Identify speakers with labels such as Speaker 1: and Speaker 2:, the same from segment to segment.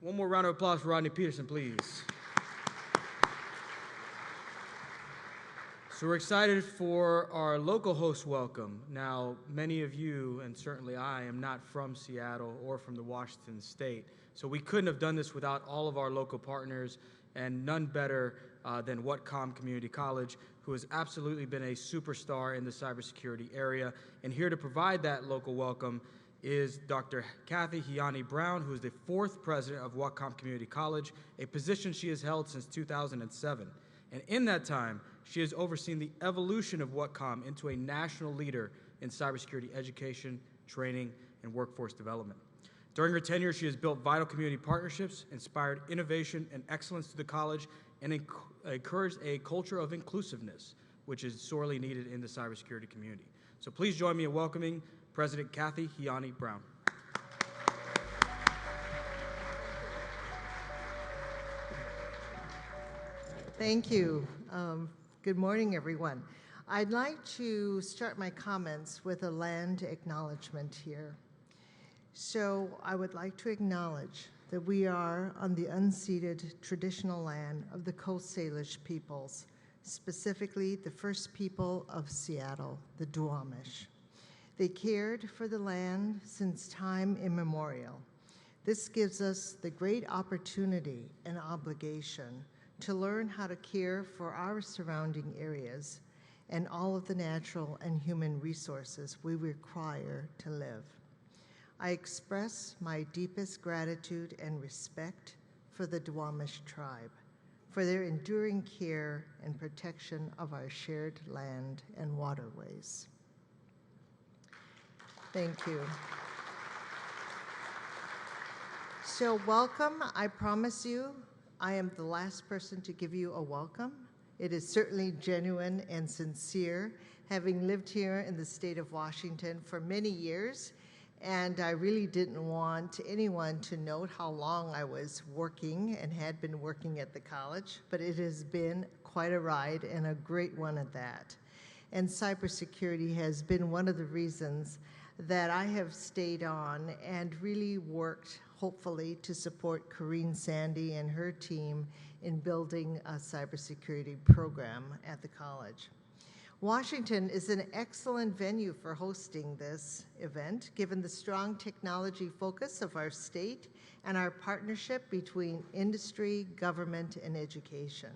Speaker 1: One more round of applause for Rodney Peterson, please. So we're excited for our local host welcome. Now, many of you, and certainly I, am not from Seattle or from the Washington state, so we couldn't have done this without all of our local partners, and none better than Whatcom Community College, who has absolutely been a superstar in the cybersecurity area. And here to provide that local welcome is Dr. Kathi Hiyane-Brown, who is the 4th president of Whatcom Community College, a position she has held since 2007. And in that time, she has overseen the evolution of Whatcom into a national leader in cybersecurity education, training, and workforce development. During her tenure, she has built vital community partnerships, inspired innovation and excellence to the college, and encouraged a culture of inclusiveness, which is sorely needed in the cybersecurity community. So please join me in welcoming President Kathi Hiyane-Brown.
Speaker 2: Thank you. Good morning, everyone. I'd like to start my comments with a land acknowledgement here. So I would like to acknowledge that we are on the unceded traditional land of the Coast Salish peoples, specifically the first people of Seattle, the Duwamish. They cared for the land since time immemorial. This gives us the great opportunity and obligation to learn how to care for our surrounding areas and all of the natural and human resources we require to live. I express my deepest gratitude and respect for the Duwamish tribe, for their enduring care and protection of our shared land and waterways. Thank you. So welcome. I promise you, I am the last person to give you a welcome. It is certainly genuine and sincere, having lived here in the state of Washington for many years, and I really didn't want anyone to note how long I was working and had been working at the college, but it has been quite a ride and a great one at that. And cybersecurity has been one of the reasons that I have stayed on and really worked, hopefully, to support Corrine Sandy and her team in building a cybersecurity program at the college. Washington is an excellent venue for hosting this event, given the strong technology focus of our state and our partnership between industry, government, and education.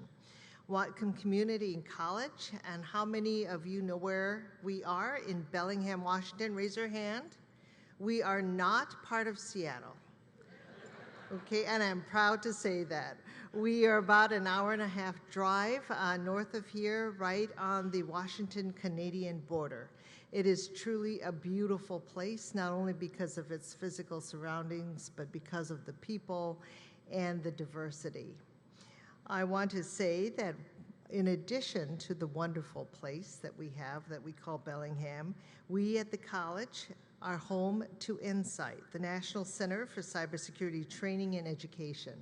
Speaker 2: Whatcom Community College, and how many of you know where we are in Bellingham, Washington? Raise your hand. We are not part of Seattle. Okay, and I'm proud to say that. We are about an hour-and-a-half drive north of here, right on the Washington-Canadian border. It is truly a beautiful place, not only because of its physical surroundings, but because of the people and the diversity. I want to say that in addition to the wonderful place that we have that we call Bellingham, we at the college are home to Insight, the National Center for Cybersecurity Training and Education.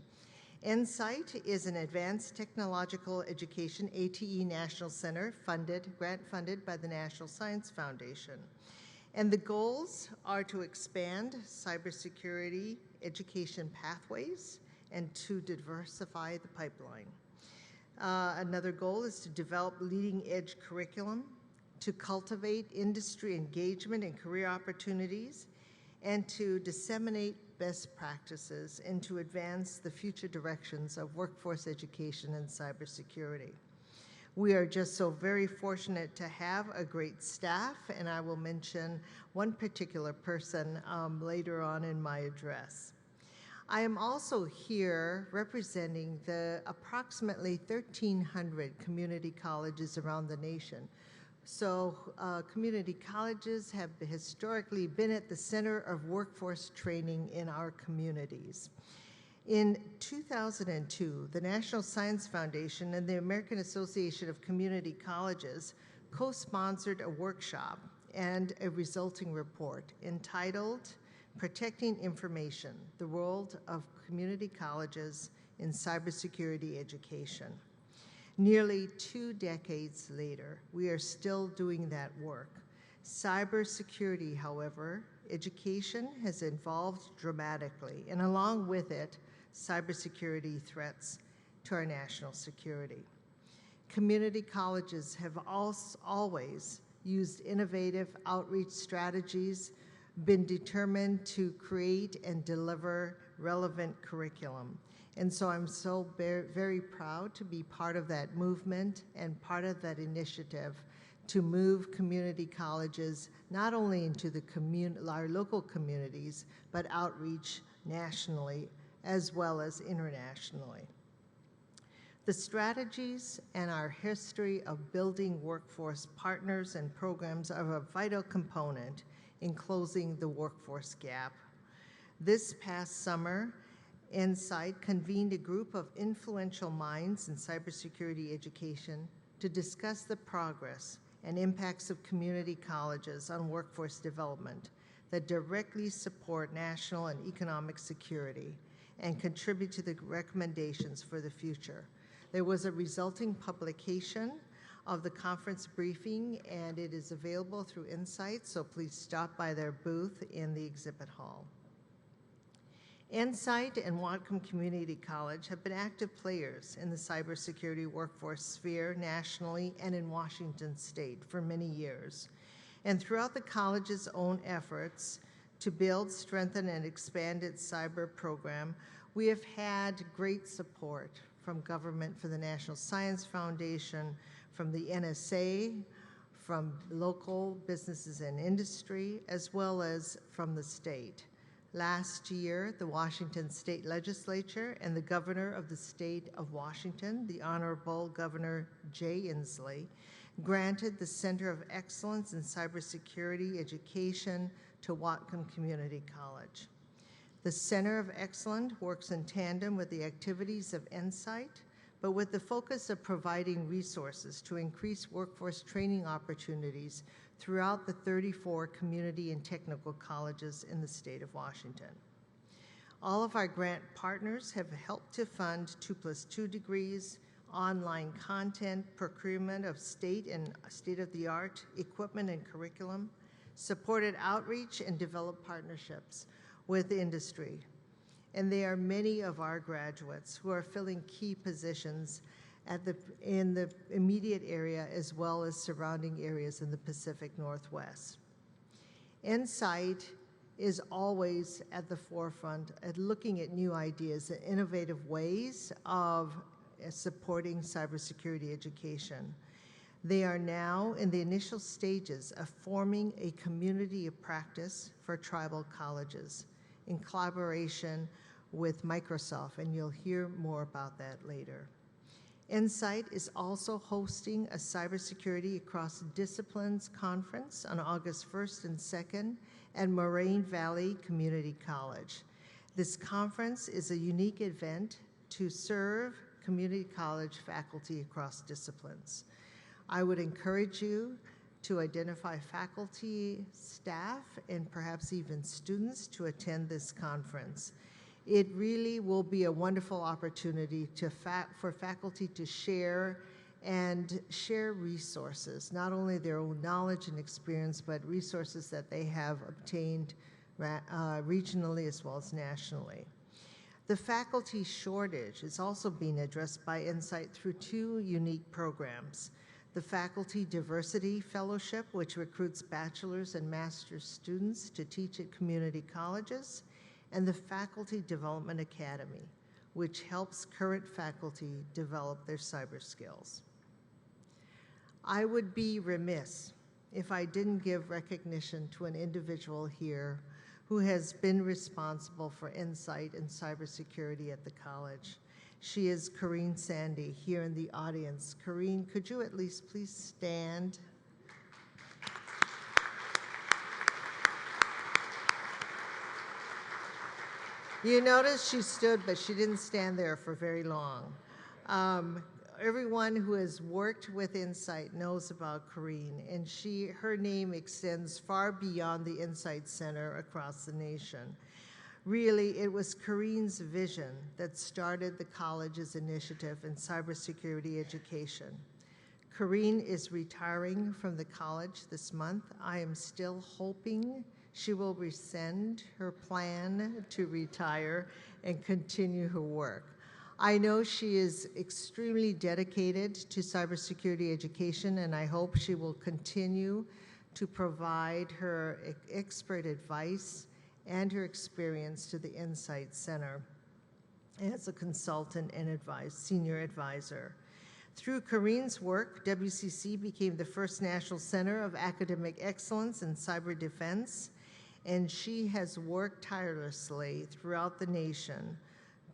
Speaker 2: Insight is an advanced technological education ATE National Center grant-funded by the National Science Foundation. And the goals are to expand cybersecurity education pathways and to diversify the pipeline. Another goal is to develop leading-edge curriculum, to cultivate industry engagement and career opportunities, and to disseminate best practices and to advance the future directions of workforce education and cybersecurity. We are just so very fortunate to have a great staff, and I will mention one particular person later on in my address. I am also here representing the approximately 1,300 community colleges around the nation. So community colleges have historically been at the center of workforce training in our communities. In 2002, the National Science Foundation and the American Association of Community Colleges co-sponsored a workshop and a resulting report entitled Protecting Information, the Role of Community Colleges in Cybersecurity Education. Nearly 2 decades later, we are still doing that work. Cybersecurity, however, education has evolved dramatically, and along with it, cybersecurity threats to our national security. Community colleges have always used innovative outreach strategies, been determined to create and deliver relevant curriculum. And so I'm so very proud to be part of that movement and part of that initiative to move community colleges not only into our local communities, but outreach nationally as well as internationally. The strategies and our history of building workforce partners and programs are a vital component in closing the workforce gap. This past summer, Insight convened a group of influential minds in cybersecurity education to discuss the progress and impacts of community colleges on workforce development that directly support national and economic security and contribute to the recommendations for the future. There was a resulting publication of the conference briefing, and it is available through Insight, so please stop by their booth in the exhibit hall. Insight and Whatcom Community College have been active players in the cybersecurity workforce sphere nationally and in Washington State for many years. And throughout the college's own efforts to build, strengthen, and expand its cyber program, we have had great support from government, from the National Science Foundation, from the NSA, from local businesses and industry, as well as from the state. Last year, the Washington State Legislature and the governor of the state of Washington, the Honorable Governor Jay Inslee, granted the Center of Excellence in Cybersecurity Education to Whatcom Community College. The Center of Excellence works in tandem with the activities of Insight, but with the focus of providing resources to increase workforce training opportunities throughout the 34 community and technical colleges in the state of Washington. All of our grant partners have helped to fund 2+2 degrees, online content, procurement of state and state-of-the-art equipment and curriculum, supported outreach and developed partnerships with industry. And there are many of our graduates who are filling key positions in the immediate area as well as surrounding areas in the Pacific Northwest. Insight is always at the forefront at looking at new ideas and innovative ways of supporting cybersecurity education. They are now in the initial stages of forming a community of practice for tribal colleges in collaboration with Microsoft, and you'll hear more about that later. Insight is also hosting a Cybersecurity Across Disciplines conference on August 1st and 2nd at Moraine Valley Community College. This conference is a unique event to serve community college faculty across disciplines. I would encourage you to identify faculty, staff, and perhaps even students to attend this conference. It really will be a wonderful opportunity for faculty to share resources, not only their own knowledge and experience, but resources that they have obtained regionally as well as nationally. The faculty shortage is also being addressed by Insight through two unique programs. The Faculty Diversity Fellowship, which recruits bachelor's and master's students to teach at community colleges, and the Faculty Development Academy, which helps current faculty develop their cyber skills. I would be remiss if I didn't give recognition to an individual here who has been responsible for Insight and cybersecurity at the college. She is Corrine Sandy here in the audience. Corrine, could you at least please stand? You notice she stood, but she didn't stand there for very long. Everyone who has worked with Insight knows about Corrine, and her name extends far beyond the Insight Center across the nation. Really, it was Corrine's vision that started the college's initiative in cybersecurity education. Corrine is retiring from the college this month. I am still hoping she will rescind her plan to retire and continue her work. I know she is extremely dedicated to cybersecurity education, and I hope she will continue to provide her expert advice and her experience to the Insight Center as a consultant and senior advisor. Through Kareen's work, WCC became the first national center of academic excellence in cyber defense, and she has worked tirelessly throughout the nation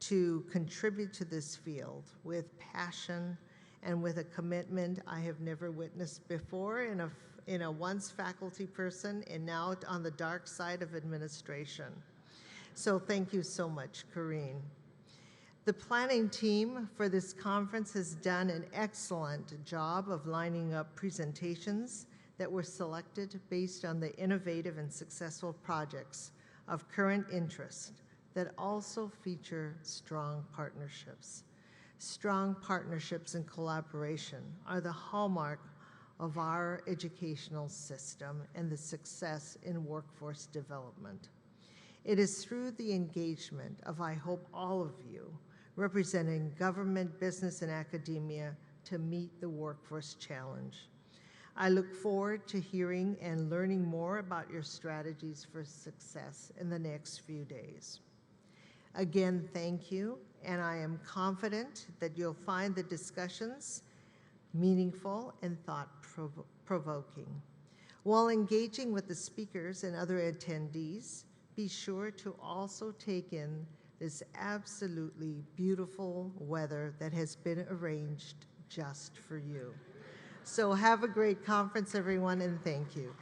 Speaker 2: to contribute to this field with passion and with a commitment I have never witnessed before in a once faculty person and now on the dark side of administration. So thank you so much, Kareen. The planning team for this conference has done an excellent job of lining up presentations that were selected based on the innovative and successful projects of current interest that also feature strong partnerships. Strong partnerships and collaboration are the hallmark of our educational system and the success in workforce development. It is through the engagement of, I hope, all of you, representing government, business, and academia to meet the workforce challenge. I look forward to hearing and learning more about your strategies for success in the next few days. Again, thank you, and I am confident that you'll find the discussions meaningful and thought-provoking. While engaging with the speakers and other attendees, be sure to also take in this absolutely beautiful weather that has been arranged just for you. So have a great conference, everyone, and thank you.